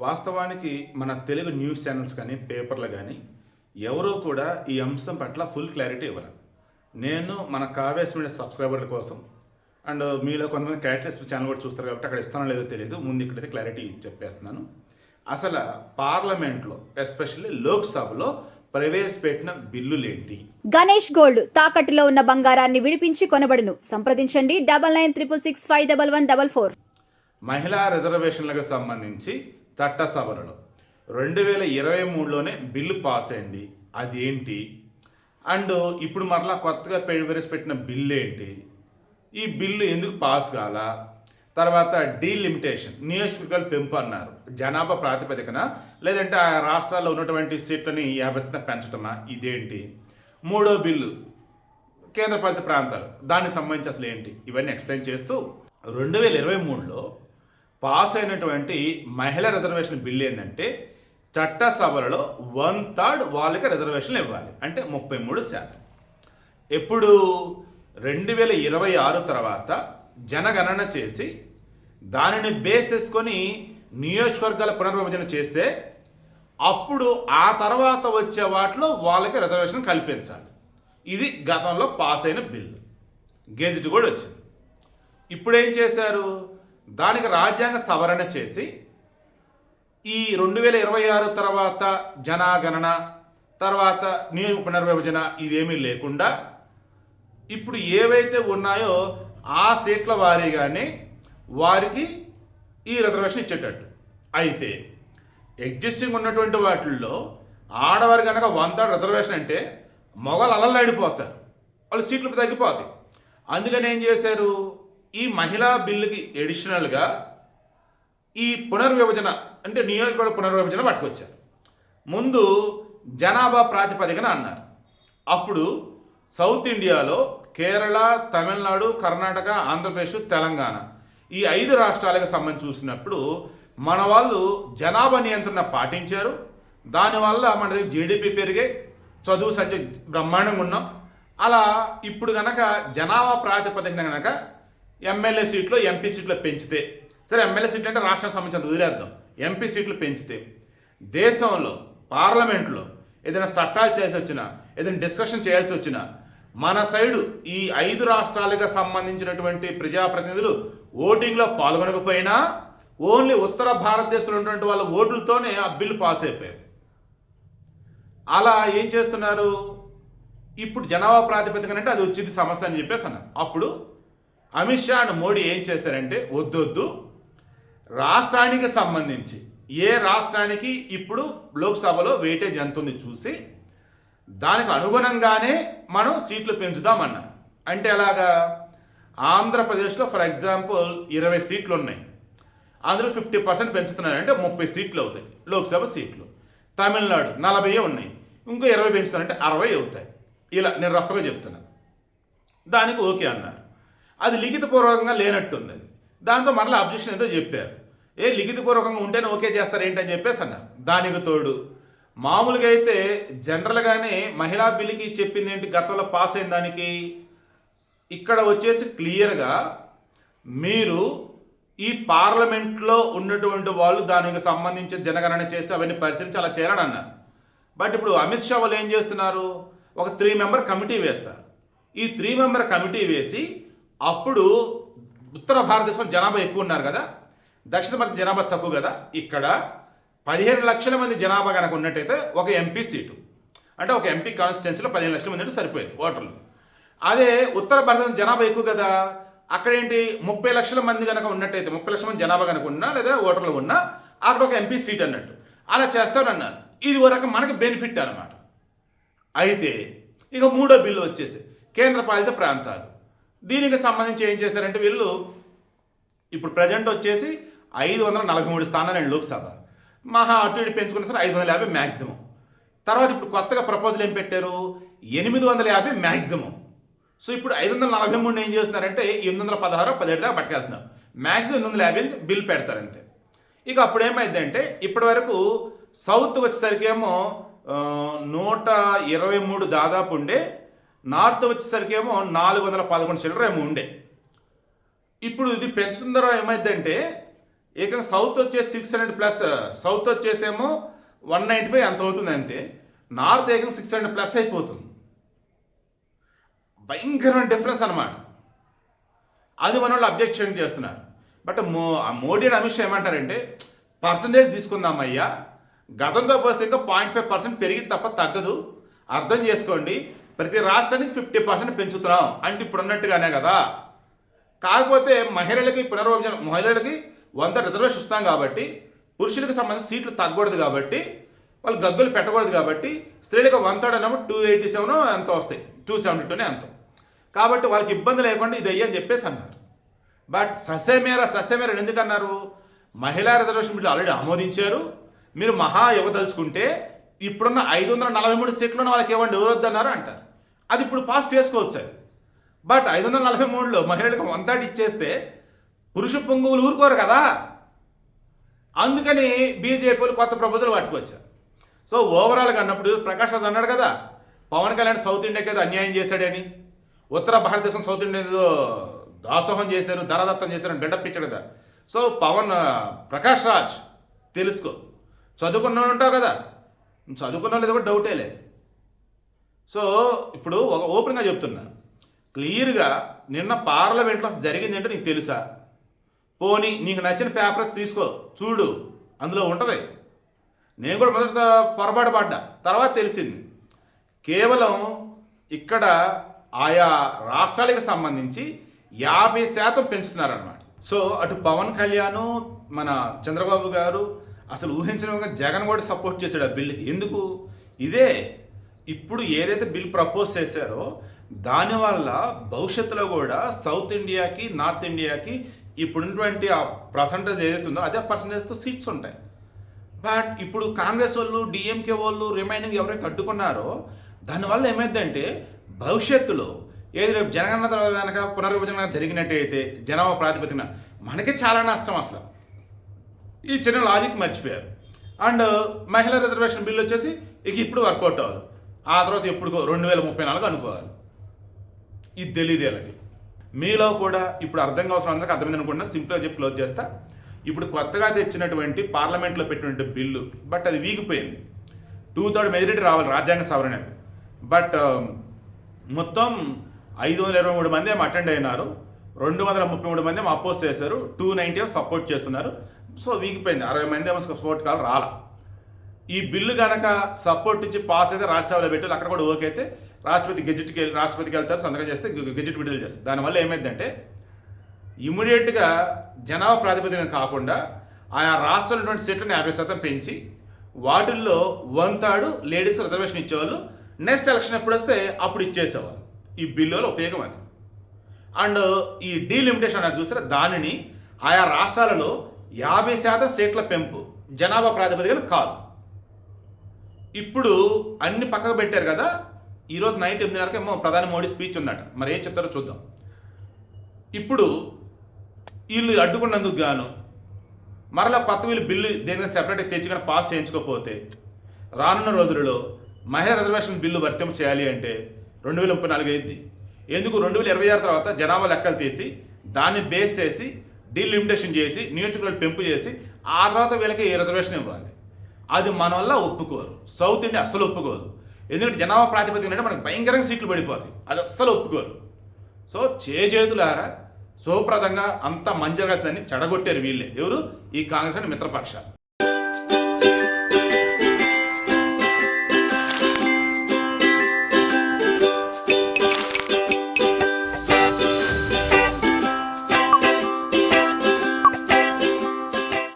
వాస్తవానికి మన Telugu news channels కానీ పేపర్లు కానీ ఎవరూ కూడా ఈ అంశం పట్ల ఫుల్ క్లారిటీ ఇవ్వాలి. నేను మన కావ్యాస్ మీడియా సబ్స్క్రైబర్ల కోసం అండ్ మీలో కొంతమంది క్యారెక్టర్స్ ఛానల్ కూడా చూస్తారు కాబట్టి అక్కడ ఇస్తానో లేదో తెలియదు. ముందు ఇక్కడైతే క్లారిటీ చెప్పేస్తున్నాను. అసలు పార్లమెంట్లో ఎస్పెషల్లీ లోక్సభలో ప్రవేశపెట్టిన బిల్లులేంటి? గణేష్ గోల్డ్ తాకట్టులో ఉన్న బంగారాన్ని విడిపించి కొనబడును. సంప్రదించండి 9966611144. మహిళా రిజర్వేషన్లకు సంబంధించి చట్ట సభలలో 2023లోనే బిల్లు పాస్ అయింది. అదేంటి? అండ్ ఇప్పుడు మరలా కొత్తగా ప్రవేశపెట్టిన బిల్లు ఏంటి? ఈ బిల్లు ఎందుకు పాస్ కాలా? తర్వాత డీలిమిటేషన్, నియోజకవర్గాలు పెంపు అన్నారు. జనాభా ప్రాతిపదికన లేదంటే ఆ రాష్ట్రాల్లో ఉన్నటువంటి సీట్లని 50% పెంచడమా? ఇదేంటి? మూడో బిల్లు కేంద్రపాలిత ప్రాంతాలు, దానికి సంబంధించి అసలు ఏంటి? ఇవన్నీ ఎక్స్ప్లెయిన్ చేస్తూ 2023లో పాస్ అయినటువంటి మహిళా రిజర్వేషన్ బిల్లు ఏంటంటే చట్టసభలలో 1/3 వాళ్ళకి రిజర్వేషన్లు ఇవ్వాలి, అంటే 33%. ఎప్పుడు 2026 తర్వాత జనగణన చేసి దానిని బేస్ చేసుకొని నియోజకవర్గాల పునర్విభజన చేస్తే అప్పుడు ఆ తర్వాత వచ్చే వాటిలో వాళ్ళకి రిజర్వేషన్ కల్పించాలి. ఇది గతంలో పాస్ అయిన బిల్లు, గెజిట్ కూడా వచ్చింది. ఇప్పుడు ఏం చేశారు? దానికి రాజ్యాంగ సవరణ చేసి ఈ 2026 తర్వాత జనగణన తర్వాత నియోజక పునర్విభజన ఇవేమీ లేకుండా ఇప్పుడు ఏవైతే ఉన్నాయో ఆ సీట్ల వారీగానే వారికి ఈ రిజర్వేషన్ ఇచ్చేటట్టు. అయితే ఎగ్జిస్టింగ్ ఉన్నటువంటి వాటిల్లో ఆడవారు కనుక 1/3 రిజర్వేషన్ అంటే మొగలు అలల్లాడిపోతారు, వాళ్ళు సీట్లు తగ్గిపోతాయి. అందుకని ఏం చేశారు? ఈ మహిళా బిల్లుకి ఎడిషనల్గా ఈ పునర్విభజన అంటే నియోజకవర్గ పునర్విభజన పట్టుకొచ్చారు. ముందు జనాభా ప్రాతిపదికన అన్నారు. అప్పుడు సౌత్ ఇండియాలో కేరళ, తమిళనాడు, కర్ణాటక, ఆంధ్రప్రదేశ్, తెలంగాణ ఈ 5 రాష్ట్రాలకు సంబంధించి చూసినప్పుడు మన వాళ్ళు జనాభా నియంత్రణ పాటించారు. దానివల్ల మన దగ్గర జీడిపి పెరిగాయి, చదువు సంఖ్య బ్రహ్మాండంగా ఉన్నాం. అలా ఇప్పుడు కనుక జనాభా ప్రాతిపదికన కనుక ఎమ్మెల్యే సీట్లు ఎంపీ సీట్లు పెంచితే, సరే ఎమ్మెల్యే సీట్లు అంటే రాష్ట్రానికి సంబంధించిన వదిలేద్దాం, ఎంపీ సీట్లు పెంచితే దేశంలో పార్లమెంట్లో ఏదైనా చట్టాలు చేసి వచ్చినా ఏదైనా డిస్కషన్ చేయాల్సి వచ్చినా మన సైడు ఈ 5 రాష్ట్రాలకు సంబంధించినటువంటి ప్రజాప్రతినిధులు ఓటింగ్లో పాల్గొనకపోయినా ఓన్లీ ఉత్తర భారతదేశంలో ఉన్నటువంటి వాళ్ళ ఓట్లతోనే ఆ బిల్లు పాస్ అయిపోయారు. అలా ఏం చేస్తున్నారు? ఇప్పుడు జనాభా ప్రాతిపదికన అంటే అది వచ్చింది సమస్య అని చెప్పేసి అన్నారు. అప్పుడు అమిత్ షా అండ్ మోడీ ఏం చేశారంటే వద్దొద్దు, రాష్ట్రానికి సంబంధించి ఏ రాష్ట్రానికి ఇప్పుడు లోక్సభలో వెయిటేజ్ ఎంత ఉంది చూసి దానికి అనుగుణంగానే మనం సీట్లు పెంచుదామన్నారు. అంటే ఎలాగా? ఆంధ్రప్రదేశ్లో ఫర్ ఎగ్జాంపుల్ 20 సీట్లు ఉన్నాయి, అందులో 50% పెంచుతున్నారు అంటే 30 సీట్లు అవుతాయి లోక్సభ సీట్లు. తమిళనాడు 40 ఉన్నాయి, ఇంకో 20 పెంచుతారంటే 60 అవుతాయి. ఇలా నేను రఫ్గా చెప్తున్నా. దానికి ఓకే అన్నారు. అది లిఖితపూర్వకంగా లేనట్టుంది. అది దాంతో మరలా అబ్జెక్షన్ ఏదో చెప్పారు. లిఖితపూర్వకంగా ఉంటేనే ఓకే చేస్తారు ఏంటని చెప్పేసి అన్నారు. దానికి తోడు మామూలుగా అయితే జనరల్గానే మహిళా బిల్లుకి చెప్పింది ఏంటి? గతంలో పాస్ అయిన దానికి ఇక్కడ వచ్చేసి క్లియర్గా మీరు ఈ పార్లమెంట్లో ఉన్నటువంటి వాళ్ళు దానికి సంబంధించి జనగణన చేసి అవన్నీ పరిశీలించి అలా చేయాలని అన్నారు. బట్ ఇప్పుడు అమిత్ షా వాళ్ళు ఏం చేస్తున్నారు? ఒక 3 మెంబర్ కమిటీ వేస్తారు. ఈ 3 మెంబర్ కమిటీ వేసి అప్పుడు ఉత్తర భారతదేశం జనాభా ఎక్కువ ఉన్నారు కదా, దక్షిణ భారత జనాభా తక్కువ కదా, ఇక్కడ 15 లక్షల మంది జనాభా కనుక ఉన్నట్టయితే ఒక ఎంపీ సీటు అంటే ఒక ఎంపీ కాన్స్టిట్యున్సీలో 15 లక్షల మంది అంటే సరిపోయింది ఓటర్లు. అదే ఉత్తర భారతదేశం జనాభా ఎక్కువ కదా, అక్కడేంటి 30 లక్షల మంది కనుక ఉన్నట్టయితే 30 లక్షల మంది జనాభా కనుక ఉన్నా లేదా ఓటర్లు ఉన్నా అక్కడ ఒక ఎంపీ సీట్ అన్నట్టు అలా చేస్తారన్నారు. ఇది ఒక రకం మనకి బెనిఫిట్ అనమాట. అయితే ఇక మూడో బిల్లు వచ్చేసి కేంద్రపాలిత ప్రాంతాలు. దీనికి సంబంధించి ఏం చేశారంటే వీళ్ళు ఇప్పుడు ప్రజెంట్ వచ్చేసి 543 స్థానాలండి లోక్సభ. మహా అటు ఇటు పెంచుకున్న సరే 550 మ్యాక్సిమం. తర్వాత ఇప్పుడు కొత్తగా ప్రపోజల్ ఏం పెట్టారు? 850 మ్యాక్సిమం. సో ఇప్పుడు 543 ఏం చేస్తున్నారంటే 816, 17 దాకా పట్టుకెళ్తున్నారు. మ్యాక్సిమం 850 బిల్ పెడతారు అంతే. ఇక అప్పుడు ఏమైందంటే ఇప్పటి వరకు సౌత్ వచ్చేసరికి ఏమో 123 దాదాపు ఉండే, నార్త్ వచ్చేసరికి ఏమో 411 చిల్లర ఏమో ఉండే. ఇప్పుడు ఇది పెంచుతుందో ఏమైందంటే ఏకంగా సౌత్ వచ్చేసి 600 ప్లస్, సౌత్ వచ్చేసేమో 195 అంత అవుతుంది అంతే. నార్త్ ఏకంగా 600 ప్లస్ అయిపోతుంది. భయంకరమైన డిఫరెన్స్ అనమాట. అది మన వాళ్ళు అబ్జెక్షన్ చేస్తున్నారు. బట్ మోడీ అండ్ అమిత్ షా ఏమంటారంటే పర్సంటేజ్ తీసుకుందాం అయ్యా, గతంతో పోస్తే ఇంకా 0.5% పెరిగి తప్ప తగ్గదు, అర్థం చేసుకోండి, ప్రతి రాష్ట్రానికి 50% పెంచుతున్నాం అంటే ఇప్పుడు ఉన్నట్టుగానే కదా. కాకపోతే మహిళలకి పునర్విభజన, మహిళలకి 100 రిజర్వేషన్ ఇస్తాం కాబట్టి, పురుషులకు సంబంధించిన సీట్లు తగ్గకూడదు కాబట్టి, వాళ్ళు గగ్గులు పెట్టకూడదు కాబట్టి, స్త్రీలకు 1/3 అన్నప్పుడు 287 ఎంత వస్తాయి, 272 ఎంత. కాబట్టి వాళ్ళకి ఇబ్బంది లేకుండా ఇది అయ్యని చెప్పేసి అన్నారు. బట్ ససేమేర ఎందుకు అన్నారు? మహిళా రిజర్వేషన్ బిల్లు ఆల్రెడీ ఆమోదించారు, మీరు మహా ఇవ్వదలుచుకుంటే ఇప్పుడున్న 543 సీట్లను వాళ్ళకి ఇవ్వండి, ఎవరు వద్దన్నారు అంటారు. అది ఇప్పుడు పాస్ చేసుకోవచ్చు అది. బట్ 543లో మహిళలకు 1/3 ఇచ్చేస్తే పురుష పొంగువులు ఊరుకోరు కదా. అందుకని బీజేపీలు కొత్త ప్రపోజల్ పట్టుకొచ్చారు. సో ఓవరాల్గా అన్నప్పుడు ప్రకాష్ రాజ్ అన్నాడు కదా, పవన్ కళ్యాణ్ సౌత్ ఇండియాకి ఏదో అన్యాయం చేశాడని, ఉత్తర భారతదేశం సౌత్ ఇండియా ఏదో దాసోహం చేశారు, ధరదత్తం చేశారని బిల్డప్ ఇచ్చాడు కదా. సో ప్రకాష్ రాజ్ తెలుసుకో, చదువుకున్న ఉంటావు కదా, చదువుకున్న లేదు కూడా డౌటే లేదు. సో ఇప్పుడు ఒక ఓపెన్గా చెప్తున్నా, క్లియర్గా నిన్న పార్లమెంట్లో జరిగింది ఏంటో నీకు తెలుసా? పోనీ నీకు నచ్చిన పేపర్ తీసుకో చూడు, అందులో ఉంటుంది. నేను కూడా మొదట పొరపాటు పడ్డా, తర్వాత తెలిసింది కేవలం ఇక్కడ ఆయా రాష్ట్రాలకు సంబంధించి 50% పెంచుతున్నారన్నమాట. సో అటు పవన్ కళ్యాణ్, మన చంద్రబాబు గారు అసలు ఊహించిన విధంగా జగన్ కూడా సపోర్ట్ చేశాడు ఆ బిల్లుకి. ఎందుకు? ఇదే ఇప్పుడు ఏదైతే బిల్ ప్రపోజ్ చేశారో దానివల్ల భవిష్యత్తులో కూడా సౌత్ ఇండియాకి, నార్త్ ఇండియాకి ఇప్పుడున్నటువంటి ఆ పర్సంటేజ్ ఏదైతే ఉందో అదే పర్సంటేజ్తో సీట్స్ ఉంటాయి. బట్ ఇప్పుడు కాంగ్రెస్ వాళ్ళు, డిఎంకే వాళ్ళు రిమైనింగ్ ఎవరైతే అడ్డుకున్నారో దానివల్ల ఏమైందంటే భవిష్యత్తులో ఏది రేపు జనగణన తర్వాత కనుక పునర్విభజన జరిగినట్టయితే జనాభా ప్రాతిపదికన మనకి చాలా నష్టం. అసలు ఈ చిన్న లాజిక్ మర్చిపోయారు. అండ్ మహిళా రిజర్వేషన్ బిల్లు వచ్చేసి ఇక ఇప్పుడు వర్కౌట్ అవ్వాలి, ఆ తర్వాత ఎప్పుడు 2034 అనుకోవాలి. ఇది తెలియదు వీళ్ళకి. మీలో కూడా ఇప్పుడు అర్థం కావాల్సిన అందరికీ అర్థమైంది అనుకుంటున్నా. సింపుల్గా చెప్పి క్లోజ్ చేస్తా. ఇప్పుడు కొత్తగా తెచ్చినటువంటి పార్లమెంట్లో పెట్టినటువంటి బిల్లు, బట్ అది వీగిపోయింది. 2/3 మెజారిటీ రావాలి రాజ్యాంగ సవరణ. బట్ మొత్తం 523 మంది ఏమో అటెండ్ అయినారు, 233 మంది ఏమో అపోజ్ చేశారు, 290 సపోర్ట్ చేస్తున్నారు. సో వీగిపోయింది. 60 మంది ఏమో సపోర్ట్ కావాలి రాలా. ఈ బిల్లు కనుక సపోర్ట్ ఇచ్చి పాస్ అయితే రాజ్యసభలో పెట్టాలి, అక్కడ కూడా ఓకే అయితే రాష్ట్రపతికి వెళ్తారు, సంతకం చేస్తే గెజిట్ విడుదల చేస్తారు. దానివల్ల ఏమైందంటే ఇమ్మీడియట్గా జనాభా ప్రాతిపదికన కాకుండా ఆయా రాష్ట్రాల సీట్లను 50% పెంచి వాటిల్లో 1/3 లేడీస్ రిజర్వేషన్ ఇచ్చేవాళ్ళు. నెక్స్ట్ ఎలక్షన్ ఎప్పుడు వస్తే అప్పుడు ఇచ్చేసేవాళ్ళు. ఈ బిల్లు వల్ల ఉపయోగం అది. అండ్ ఈ డీలిమిటేషన్ అన్నారు చూసారా, దానిని ఆయా రాష్ట్రాలలో 50% సీట్ల పెంపు జనాభా ప్రాతిపదికన కాదు. ఇప్పుడు అన్ని పక్కకు పెట్టారు కదా. ఈరోజు నైట్ 8:30 ఏమో ప్రధాని మోడీ స్పీచ్ ఉందట, మరి ఏం చెప్తారో చూద్దాం. ఇప్పుడు వీళ్ళు అడ్డుకున్నందుకు గాను మరలా కొత్త వీళ్ళు బిల్లు దేని సెపరేట్గా తెచ్చుకొని పాస్ చేయించుకోకపోతే రానున్న రోజులలో మహిళా రిజర్వేషన్ బిల్లు వర్తింప చేయాలి అంటే 2034 అయింది. ఎందుకు 2026 తర్వాత జనాభా లెక్కలు తీసి దాన్ని బేస్ చేసి డీలిమిటేషన్ చేసి నియోజకవర్గాలు పెంపు చేసి ఆ తర్వాత వీళ్ళకి ఏ రిజర్వేషన్ ఇవ్వాలి. అది మన వల్ల ఒప్పుకోరు. సౌత్ ఇండియా అస్సలు ఒప్పుకోదు. ఎందుకంటే జనాభా ప్రాతిపదికన అంటే మనకు భయంకరంగా సీట్లు పడిపోతాయి, అది అస్సలు ఒప్పుకోరు. సో చేతులారా శుభప్రదంగా అంతా మంచిగా కలిసిందని చెడగొట్టారు వీళ్ళే. ఎవరు? ఈ కాంగ్రెస్ అండ్ మిత్రపక్షాలు.